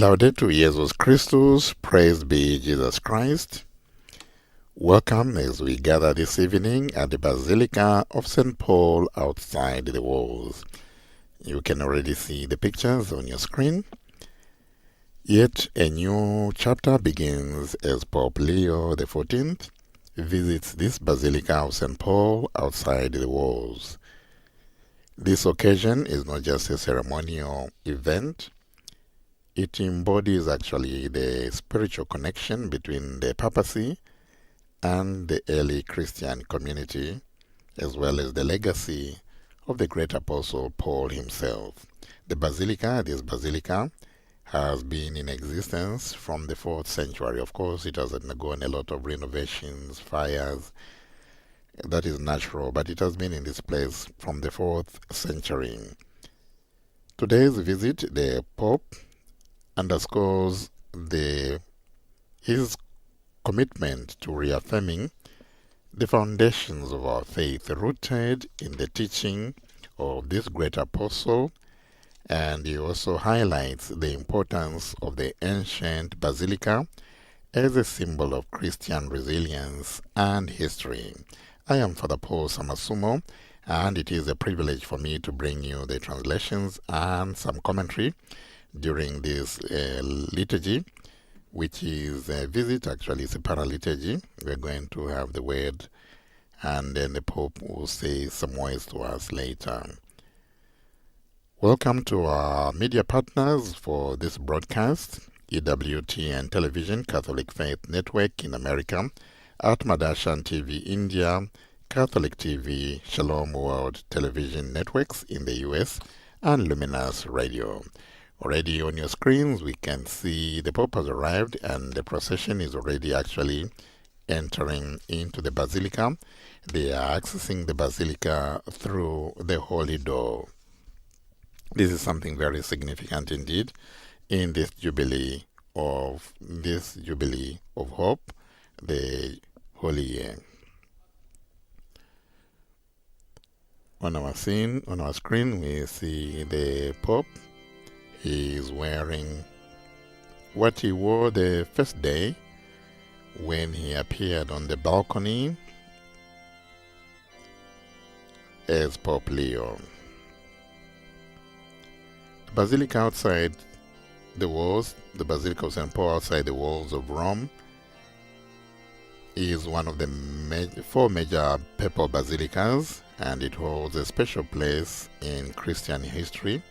Laudetur Jesus Christus, praised be Jesus Christ. Welcome as we gather this evening at the Basilica of St. Paul outside the walls. You can already see the pictures on your screen. Yet a new chapter begins as Pope Leo XIV visits this Basilica of St. Paul outside the walls. This occasion is not just a ceremonial event. It embodies actually the spiritual connection between the papacy and the early Christian community, as well as the legacy of the great apostle Paul himself. This basilica, has been in existence from the 4th century. Of course, it has undergone a lot of renovations, fires. That is natural, but it has been in this place from the 4th century. Today's visit, the Pope underscores his commitment to reaffirming the foundations of our faith rooted in the teaching of this great apostle, and he also highlights the importance of the ancient basilica as a symbol of Christian resilience and history. I am Father Paul Samasumo, and it is a privilege for me to bring you the translations and some commentary during this liturgy, which is a visit. Actually, it's a paraliturgy. We're going to have the word, and then the Pope will say some words to us later. Welcome to our media partners for this broadcast: EWT and Television Catholic Faith Network in America, Atmadarshan TV India, Catholic TV, Shalom World Television Networks in the US, and Luminous Radio. Already on your screens, we can see the Pope has arrived and the procession is already actually entering into the Basilica. They are accessing the Basilica through the Holy Door. This is something very significant indeed in this Jubilee of Hope, the Holy Year. On our screen, we see the Pope. He is wearing what he wore the first day when he appeared on the balcony as Pope Leo. The Basilica outside the walls, the Basilica of St. Paul outside the walls of Rome, is one of the 4 major papal basilicas, and it holds a special place in Christian history.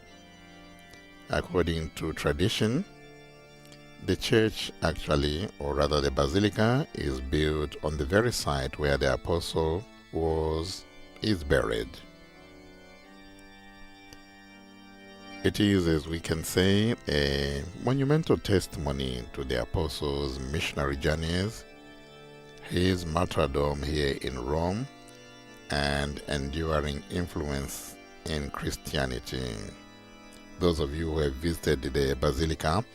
According to tradition, the church actually, or rather the basilica, is built on the very site where the apostle is buried. It is, as we can say, a monumental testimony to the apostles' missionary journeys, his martyrdom here in Rome, and enduring influence in Christianity. Those of you who have visited the Basilica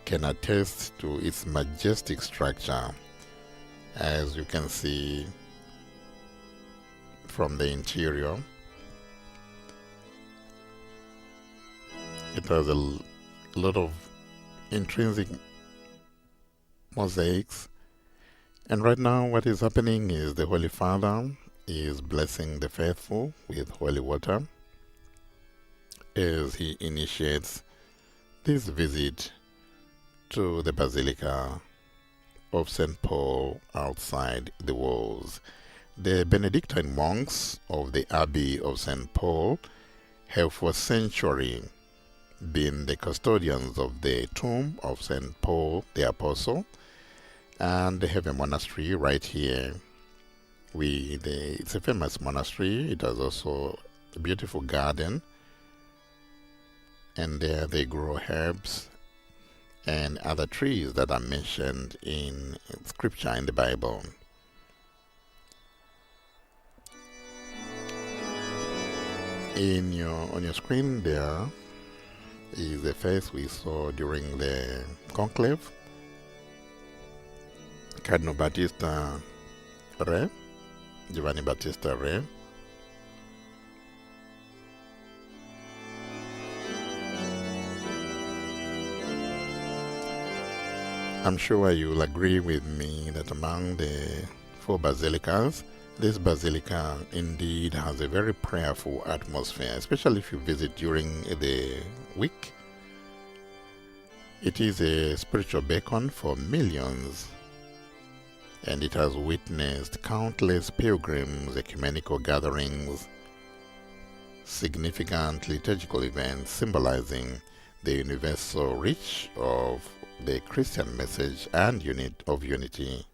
can attest to its majestic structure. As you can see from the interior, it has a lot of intrinsic mosaics. And right now what is happening is the Holy Father is blessing the faithful with holy water as he initiates this visit to the Basilica of St. Paul outside the walls. The Benedictine monks of the Abbey of St. Paul have for centuries been the custodians of the tomb of St. Paul the Apostle, and they have a monastery right here. It's a famous monastery. It has also a beautiful garden, and there they grow herbs and other trees that are mentioned in scripture in the Bible. On your screen there is the face we saw during the conclave. Cardinal Battista Re, Giovanni Battista Re. I'm sure you'll agree with me that among the four basilicas, this basilica indeed has a very prayerful atmosphere, especially if you visit during the week. It is a spiritual beacon for millions, and it has witnessed countless pilgrims, ecumenical gatherings, significant liturgical events symbolizing the universal reach of the Christian message and unity.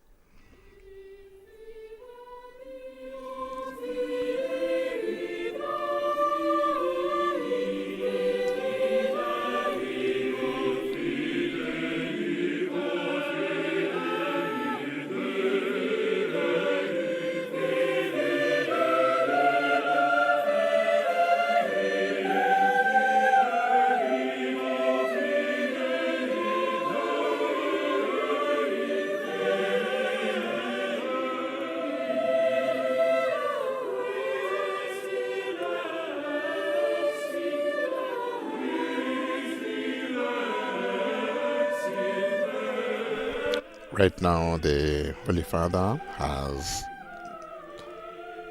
Right now, the Holy Father has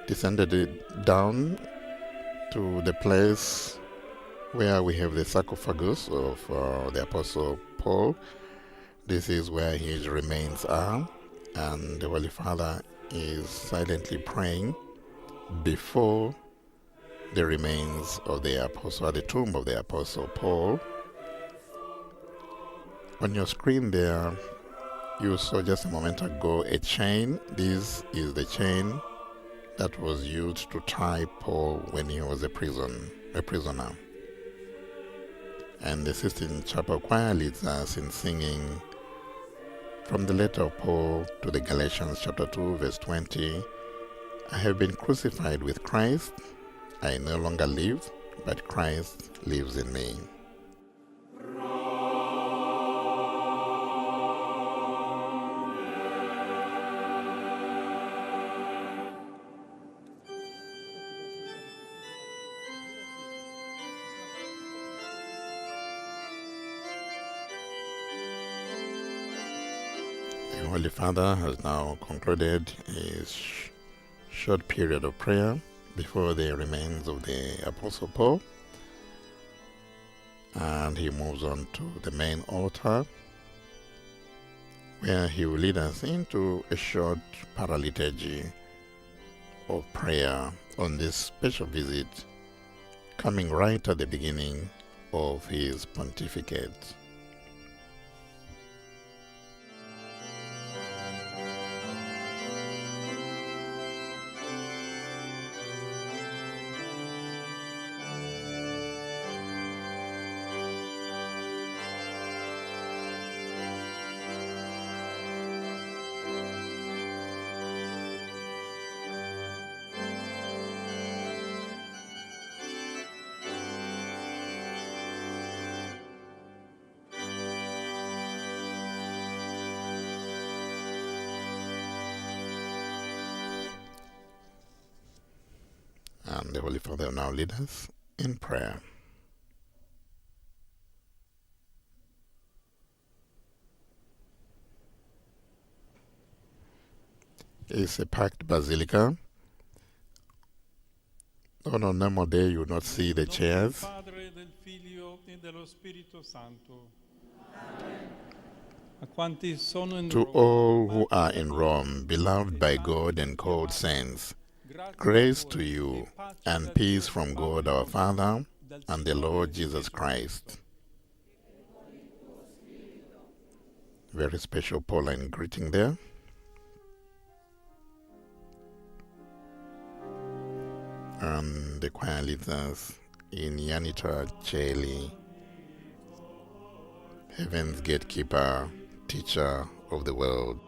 descended it down to the place where we have the sarcophagus of the Apostle Paul. This is where his remains are, and the Holy Father is silently praying before the remains of the Apostle, at the tomb of the Apostle Paul. On your screen there, you saw just a moment ago a chain. This is the chain that was used to tie Paul when he was a prisoner. And the Sistine Chapel Choir leads us in singing from the letter of Paul to the Galatians chapter 2 verse 20. I have been crucified with Christ. I no longer live, but Christ lives in me. The Holy Father has now concluded his short period of prayer before the remains of the Apostle Paul, and he moves on to the main altar, where he will lead us into a short paraliturgy of prayer on this special visit, coming right at the beginning of his pontificate. And the Holy Father will now lead us in prayer. It's a packed basilica. On a normal day, you will not see the chairs. To all who are in Rome, beloved by God and called saints, grace to you and peace from God our Father and the Lord Jesus Christ. Very special Pauline greeting there. And the choir leads us in Janita Cheli, Heaven's Gatekeeper, Teacher of the World.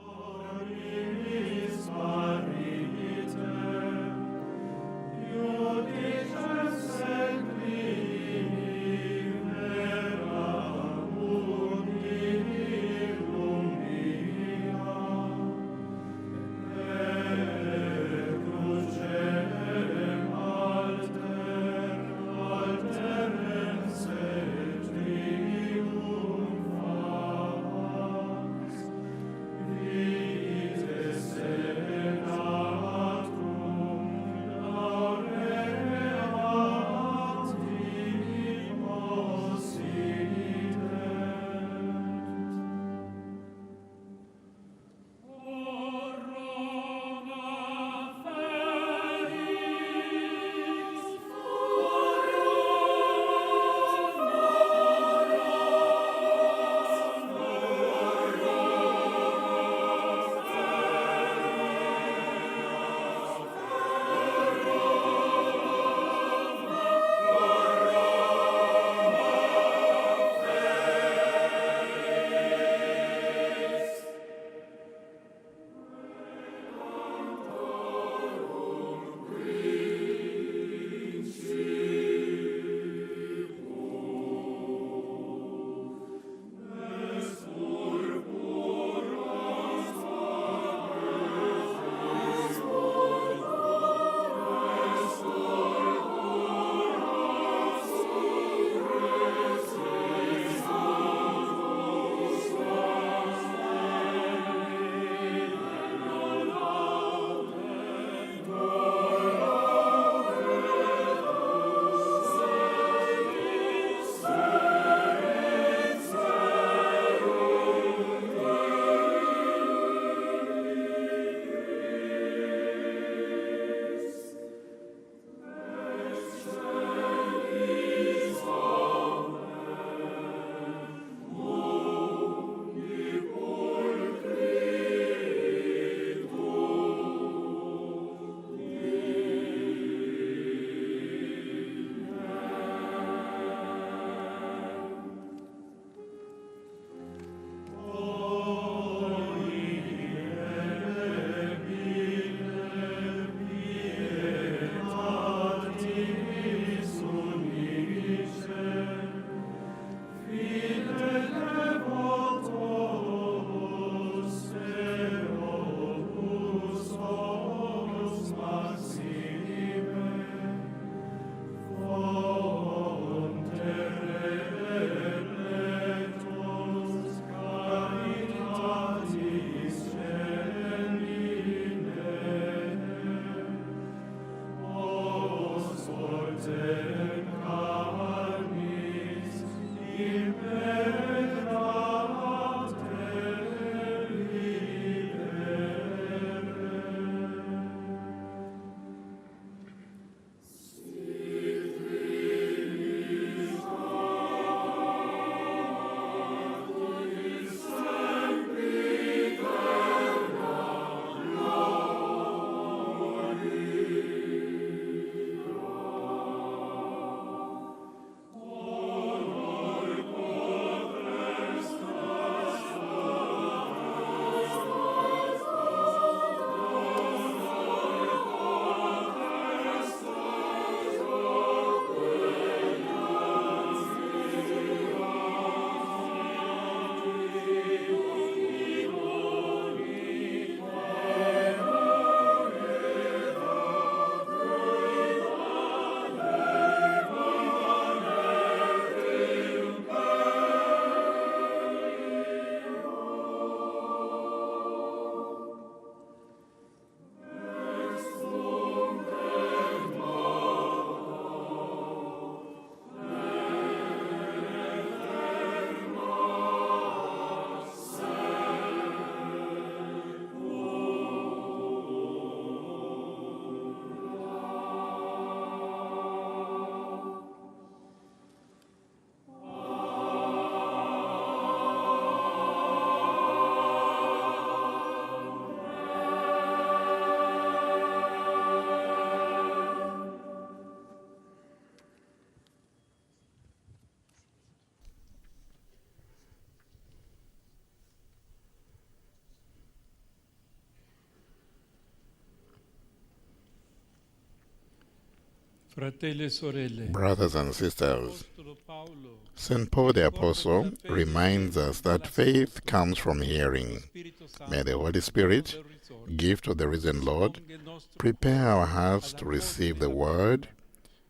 Fratelli e sorelle, Brothers and sisters, Apostolo Paolo St. Paul the Apostle reminds us that faith comes from lo hearing. Spirito May the Santo, Holy dono Spirit, del risorto, gift of the risen Lord, disponga il nostro prepare our cuore hearts ad to receive accogliere the la word parola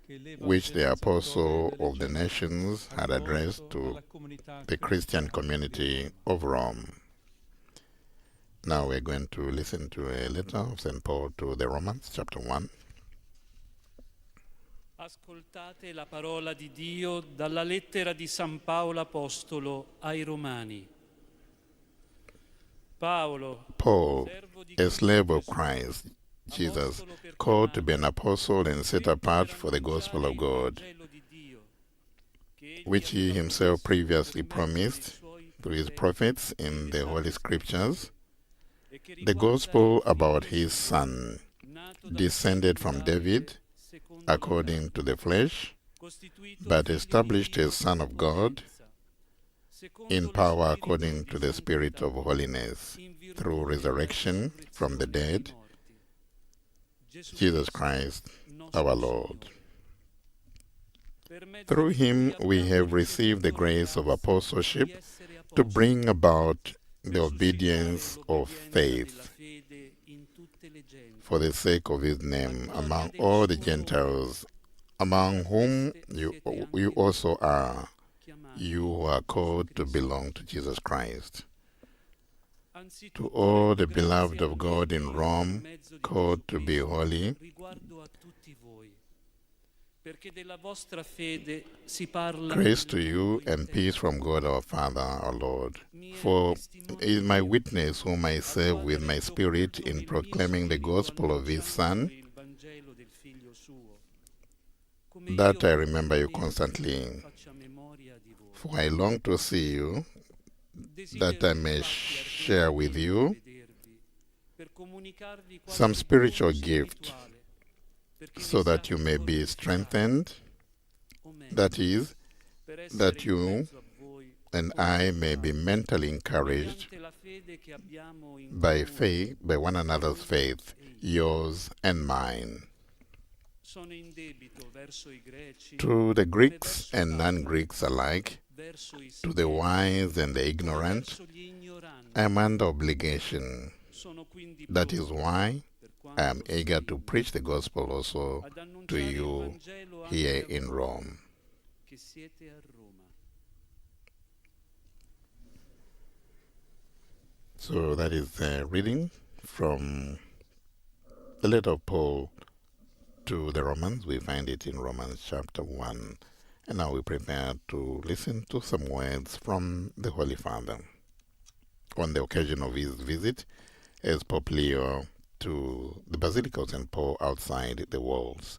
che which the l'evangelizzatore Apostle delle of the genti nations ha had addressed rivolto to alla comunità the Christian cristiana di community Roma. of Rome. Now we're going to listen to a letter of St. Paul to the Romans, chapter 1. Ascoltate la parola di Dio dalla lettera di San Paolo Apostolo ai Romani. Paolo, Paul, servo di a Cristo slave of Gesù, Christ Jesus, apostolo per called to be an chiamata, apostle and set scritto apart per for the gospel annunciare of il God, Vangelo di Dio, che egli which he aveva himself promesso per previously mezzo dei promised suoi through his profeti prophets in nelle the Holy Sacre Scritture, Scriptures, e che the riguarda il gospel about figlio his suo, Son, nato dal seno descended di from Davide David secondo la according to carne, the flesh, costituito but figlio di established a Dio Son con of God potenza, in secondo lo power spirito according di to the Spirit santità, of holiness, in through virtù della resurrection from the risurrezione dei dead, morti. Gesù Jesus Cristo, Christ, our nostro Lord. Signore. Per mezzo Through di lui him we abbiamo have received the ricevuto la grace of grazia di apostleship essere to bring apostoli, about the per suscitare obedience of l'obbedienza della faith fede in tutte le for genti, the sake of his a name gloria among del all the suo nome, Gentiles, among e a whom queste you, siete you anche also voi, are, chiamati you who are in Gesù called to Cristo. belong to Jesus Christ. To Anzitutto all rendo the grazie beloved al of mio God in Dio per Rome, mezzo di called Gesù to be Cristo holy, riguardo a tutti voi, perché della vostra fede si parla grace nel to mondo you and peace intero. from God our Father, our Lord. Mi è For testimone is my Dio, witness whom I al serve quale with my rendo spirit culto in nel mio proclaiming the spirito gospel of his annunciando Son, il Vangelo del Figlio suo, come that I io remember you anch'essi constantly. faccia memoria di voi. For I long to see you, that Desidero I may infatti share with ardentemente you vedervi, per comunicarvi some qualche spiritual dono gift, spirituale, perché vi so that you siate may be fortificati, strengthened, o that meglio, is, per essere that in you mezzo a voi and I may be confortati, mentally encouraged mediante la fede che abbiamo in by comune, faith, by one another's voi faith, e io. yours and mine. Sono in debito verso i greci To the come Greeks verso and l'altro, non-Greeks alike, verso i to the sapienti wise and the come ignorant, verso gli I am ignoranti. under obligation. Sono quindi That is pronto, why per I am quanto sta eager in to me, preach the gospel also ad to annunciare il you Vangelo here anche a in voi Rome. che siete a Roma. So that is a reading from the letter of Paul to the Romans. We find it in Romans chapter 1. And now we prepare to listen to some words from the Holy Father on the occasion of his visit as Pope Leo to the Basilica of St. Paul outside the walls.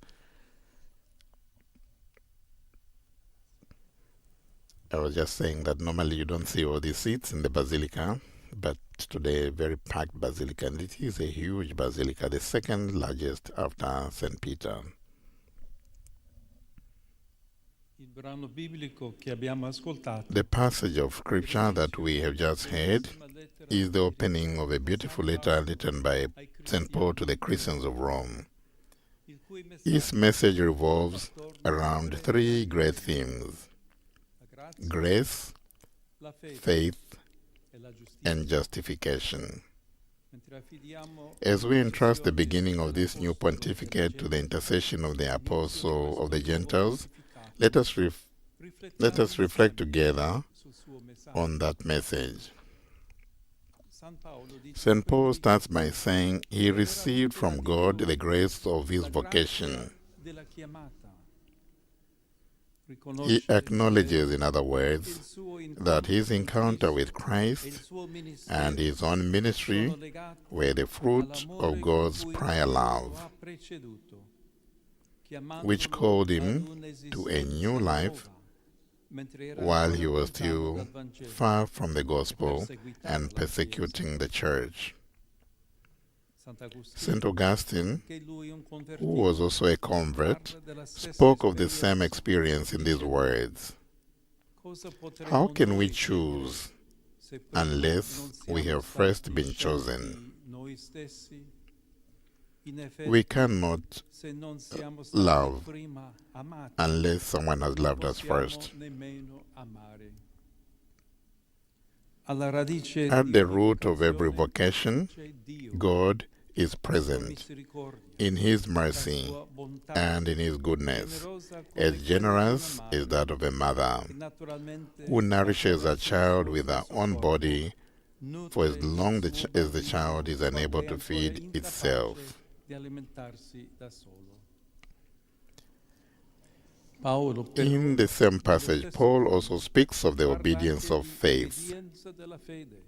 I was just saying that normally you don't see all these seats in the Basilica, but today very packed Basilica, and it is a huge Basilica, the second largest after St. Peter. Il brano biblico che abbiamo ascoltato The passage of scripture that we have just heard is the opening of a beautiful letter written by St. Paul to the Christians of Rome. His message revolves around three great themes: grace, faith, and justification. As we entrust the beginning of this new pontificate to the intercession of the Apostle of the Gentiles, let us reflect together on that message. St. Paul starts by saying he received from God the grace of his vocation. He acknowledges, in other words, that his encounter with Christ and his own ministry were the fruit of God's prior love, which called him to a new life while he was still far from the gospel and persecuting the church. St. Augustine, who was also a convert, spoke of the same experience in these words: how can we choose unless we have first been chosen? We cannot se non siamo stati love prima amati, unless someone has non loved us possiamo first. nemmeno amare. Alla radice At di the ogni root of every vocazione vocation, c'è Dio, God is la sua present misericordia, in His la mercy sua bontà, and in His goodness, generosa come as quella di una generous madre, as that of a mother, che naturalmente who nourishes a attraverso il child suo with her stesso own corpo body for as nutre long il suo as the bambino child is quando unable è to ancora feed incapace itself. di alimentarsi da solo. Paolo, In the same nello passage, stesso Paul brano, also speaks of the parla obedience anche of di faith. obbedienza della fede.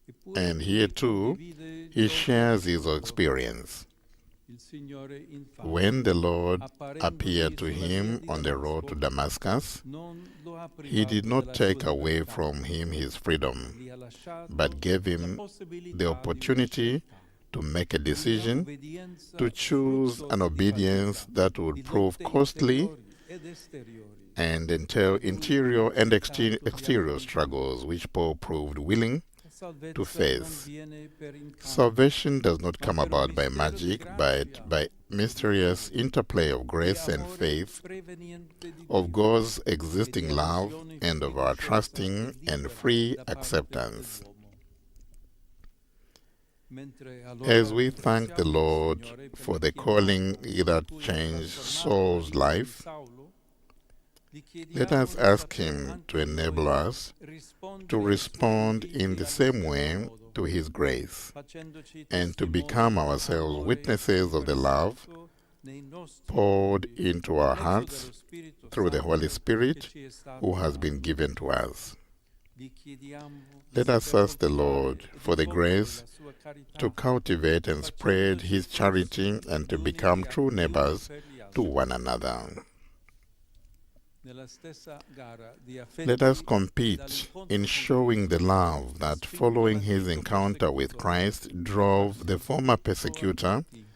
Eppure And qui here Tito too, divide he gioco shares di his lavoro. experience. Il Signore infatti, When the Lord apparendogli appeared to sulla via him di on the road to Damasco, Damascus, non lo ha He did privato not della take sua away libertà, from him his freedom, gli ha lasciato but gave la him the possibilità di una opportunity scelta, to make a di una decision obbedienza to choose an frutto di obedience fatica, that would di prove lotte costly interiori ed esteriori, and entail di cui interior and cercato di exterior affrontare. struggles which Paul proved willing La to salvezza non face. viene per incanto, Salvation does not ma come per un about by mistero di magic, but grazia by e di mysterious grazia, interplay of di grace and amore faith, preveniente di of Dio God's e di existing love, adesione and of our fiduciosa e trusting and libera free da parte acceptance. dell'uomo. Mentre As allora we thank the ringraziamo il Lord Signore per for la the chiamata calling that con cui ha changed trasformato la Saul's vita di life, Saulo, gli let chiediamo us di ask saper Him to anche enable noi us to rispondere ai suoi respond in inviti the allo same stesso way modo, to His grace facendoci and to testimoni become ourselves dell'amore witnesses of the love versato nei nostri poured cuori into per our mezzo hearts dello Spirito through the Holy Santo che Spirit ci è who stato has been dato. given to us. Vi chiediamo di Let us saper ask the coltivare Lord e for the diffondere grace la sua to carità, cultivate and spread facendoci His charity essi and to gli uni become true gli uni neighbors per gli to altri. one another. Nella stessa gara di Let us affetti e compete dall'incontro in con showing the Cristo, love that, spinto following his l'antico encounter with persecutore Christ, a drove the farsi former tutto a persecutor tutti,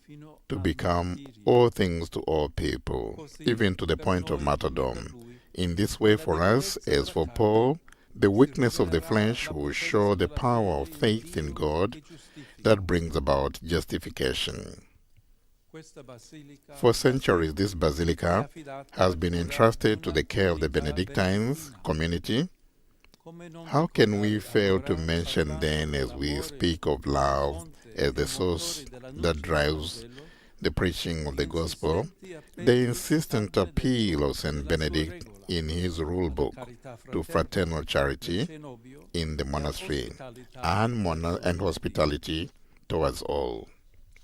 fino to al become martirio. all things to all people, Così, even to the per point of noi come per martyrdom. lui, In this way, la for us, debolezza as della for carne Paul, the si weakness of the rivelerà flesh la will show potenza the della power fede of in faith in Dio God che giustifica. that brings about justification. Questa basilica For da centuries, secoli this è basilica affidata has alla been cura di entrusted to una the care of the comunità Benedictines benedettina. community. Come non How can we ricordare fail to allora, mention parlando then, as we dell'amore speak of come love fonte as e the source motore that dell'annuncio del drives Vangelo, the preaching of gli the gospel, insistenti the appelli a San insistent appeal Benedetto of Saint nella sua Benedict regola, in his rule alla book carità to fraterna fraternal nel charity cenobio in the e monastery all'ospitalità and, verso and tutti. hospitality towards all.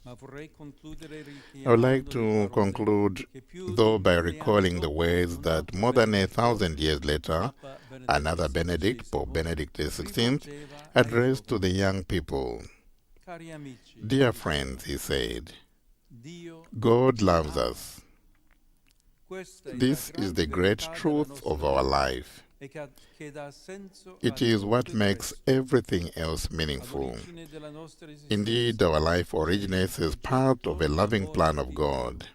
Ma vorrei concludere I would like richiamando le to parole conclude, che più though, di by 1000 anni recalling the dopo words un that altro more than Benedetto, 1,000 years later, Papa Benedetto another Benedict, Pope XVI, Benedict XVI, rivolgeva ai addressed to the giovani. young people. Cari amici, Dear diceva, friends, he said, Dio God ci loves ama. us. Questa è la This is grande the great verità della truth nostra of our vita life. e che dà senso a It is what tutto il makes resto. everything else meaningful. All'origine della nostra Indeed, esistenza our life c'è originates il as part of progetto a loving d'amore plan of di God, Dio.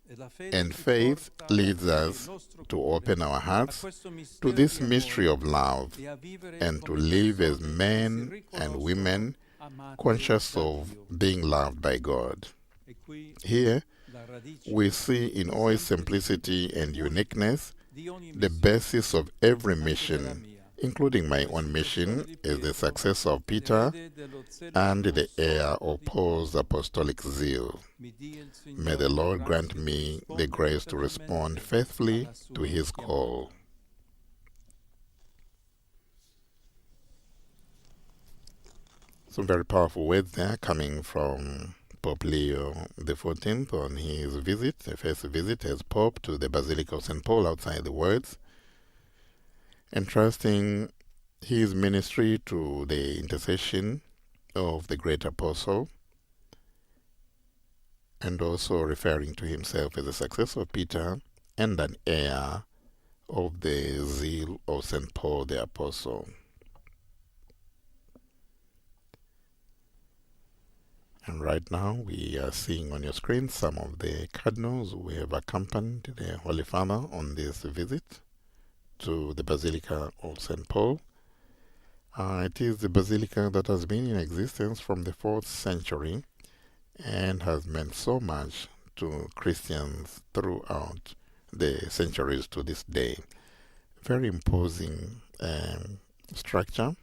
E la fede and ci faith porta ad leads aprire il us nostro to cuore open our a hearts questo to mistero this di mystery amore of love e a vivere and to come live as persone che si men and riconoscono women amate conscious da of Dio. being loved by God. E qui Here, la radice we see in all its sempre simplicity and unica uniqueness di ogni the missione, basis of every anche della mission, mia. including my Come own mission successore di as the Pietro, successor of Peter l'erede dello zelo and the heir apostolico of di Paul's Paolo. apostolic zeal. Mi dia il May the Signore la Lord grant grazia di me the rispondere grace to respond fedelmente faithfully alla to sua His chiamata. call. Some very powerful words there coming from Pope Leo XIV on his visit, the first visit as Pope to the Basilica of St. Paul outside the words, entrusting his ministry to the intercession of the great apostle, and also referring to himself as a successor of Peter and an heir of the zeal of St. Paul the Apostle. And right now we are seeing on your screen some of the cardinals who have accompanied the Holy Father on this visit to the Basilica of St. Paul. It is the basilica that has been in existence from the 4th century and has meant so much to Christians throughout the centuries to this day. Very imposing structure.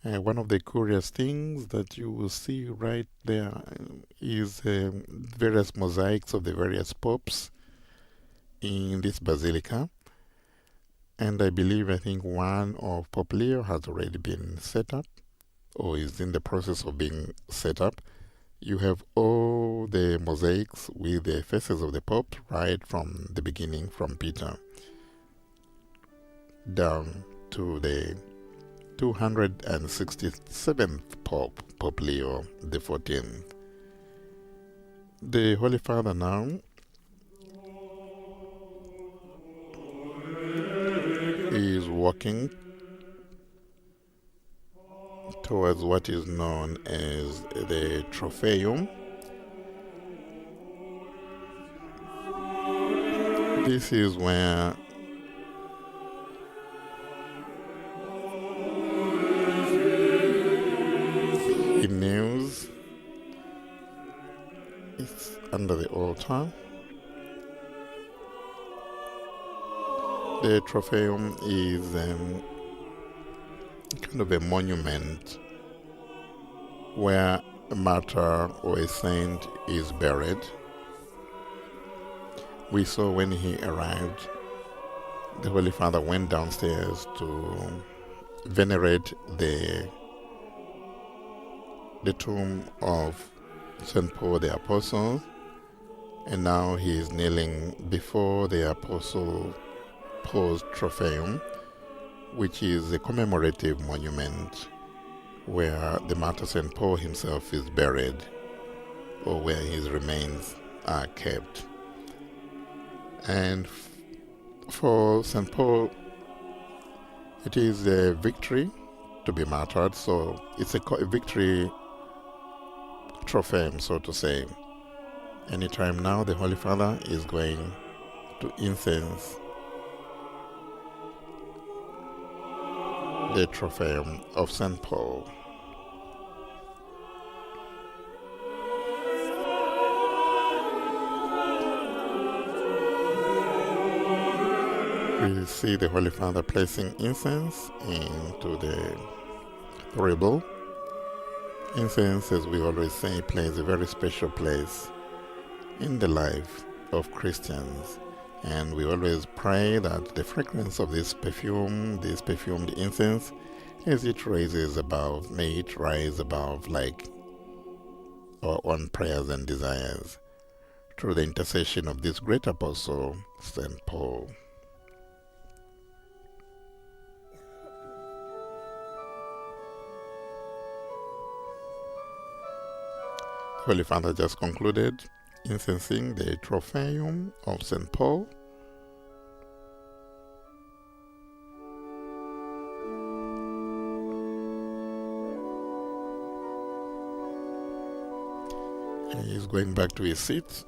One of the curious things that you will see right there is various mosaics of the various popes in this basilica. And I think one of Pope Leo has already been set up or is in the process of being set up. You have all the mosaics with the faces of the popes right from the beginning, from Peter down to the 267th Pope, Pope Leo XIV. The Holy Father now is walking towards what is known as the Trophaeum. This is where he kneels. It's under the altar. The Trophaeum is kind of a monument where a martyr or a saint is buried. We saw when he arrived, the Holy Father went downstairs to venerate the tomb of St. Paul the Apostle, and now he is kneeling before the Apostle Paul's Trophaeum, which is a commemorative monument where the martyr St. Paul himself is buried, or where his remains are kept. And for St. Paul, it is a victory to be martyred, so it's a victory trophaeum, so to say. Anytime now, the Holy Father is going to incense the Trophaeum of St. Paul. We see the Holy Father placing incense into the thurible. Incense, as we always say, plays a very special place in the life of Christians. And we always pray that the fragrance of this perfume, this perfumed incense, as it rises above, may it rise above like our own prayers and desires through the intercession of this great apostle, St. Paul. Holy Father just concluded incensing the Trophaeum of St. Paul. And he's going back to his seat.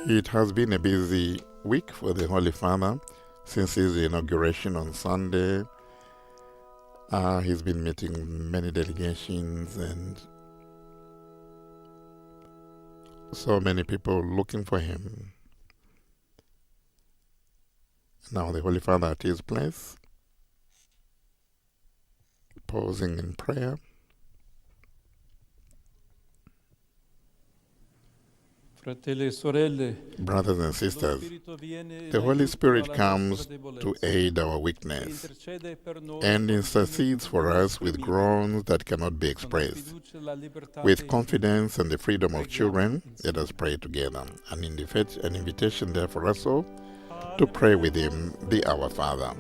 It has been a busy week for the Holy Father since his inauguration on Sunday. He's been meeting many delegations and so many people looking for him. Now the Holy Father at his place, pausing in prayer. Brothers and sisters, the Holy Spirit comes to aid our weakness and intercedes for us with groans that cannot be expressed. With confidence and the freedom of children, let us pray together. An invitation there for us all to pray with him, the Our Father.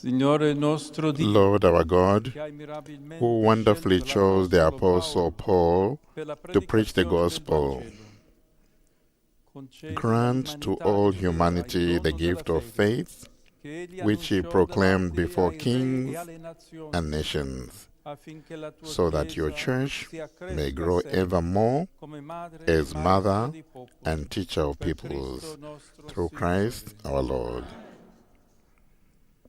Signore nostro Dio, Lord our God, che hai mirabilmente who wonderfully scelto chose the l'Apostolo Apostle Paul per la to preach the predicazione del gospel, Vangelo. Concedi grant to all'umanità all di dire humanity il the dono della gift of fede, faith, che egli which he annunciò proclaimed davanti before ai re e kings alle nazioni, and nations, affinché la tua so that your Chiesa church si may accresca grow sempre ever more come madre e as maestra mother dei popoli, and teacher of per Cristo peoples, nostro through Signore. Christ our Lord.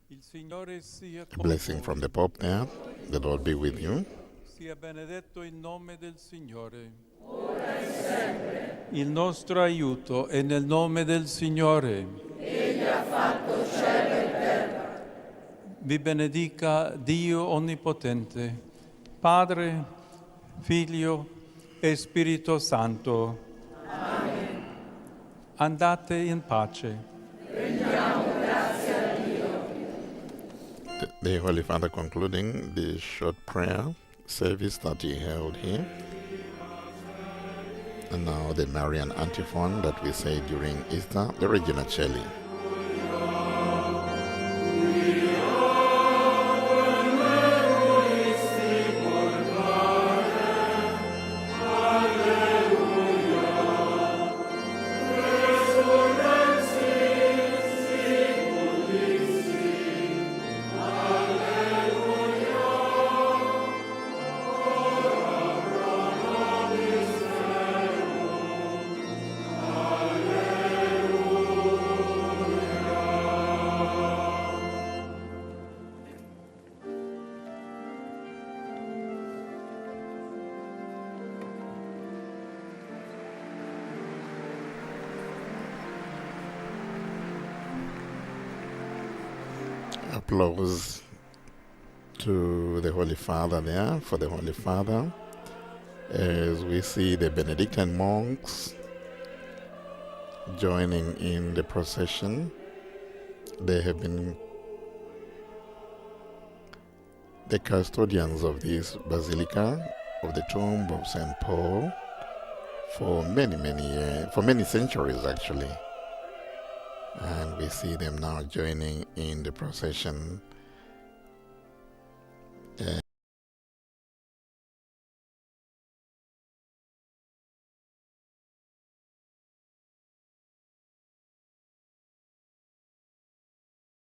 Il Signore sia A con blessing from the voi. Pope there. The Lord be with you. Sia benedetto il nome del Signore. Il nostro aiuto è nel nome del Signore. Egli ha fatto cielo e terra. Vi benedica Dio Onnipotente, Padre, Figlio e Spirito Santo. Amen. Andate in pace. The Holy Father concluding the short prayer service that he held here. And now the Marian antiphon that we say during Easter, the Regina Coeli. Applause to the Holy Father there, for the Holy Father, as we see the Benedictine monks joining in the procession. They have been the custodians of this basilica of the tomb of St. Paul for many years, for many centuries actually. And we see them now joining in the procession.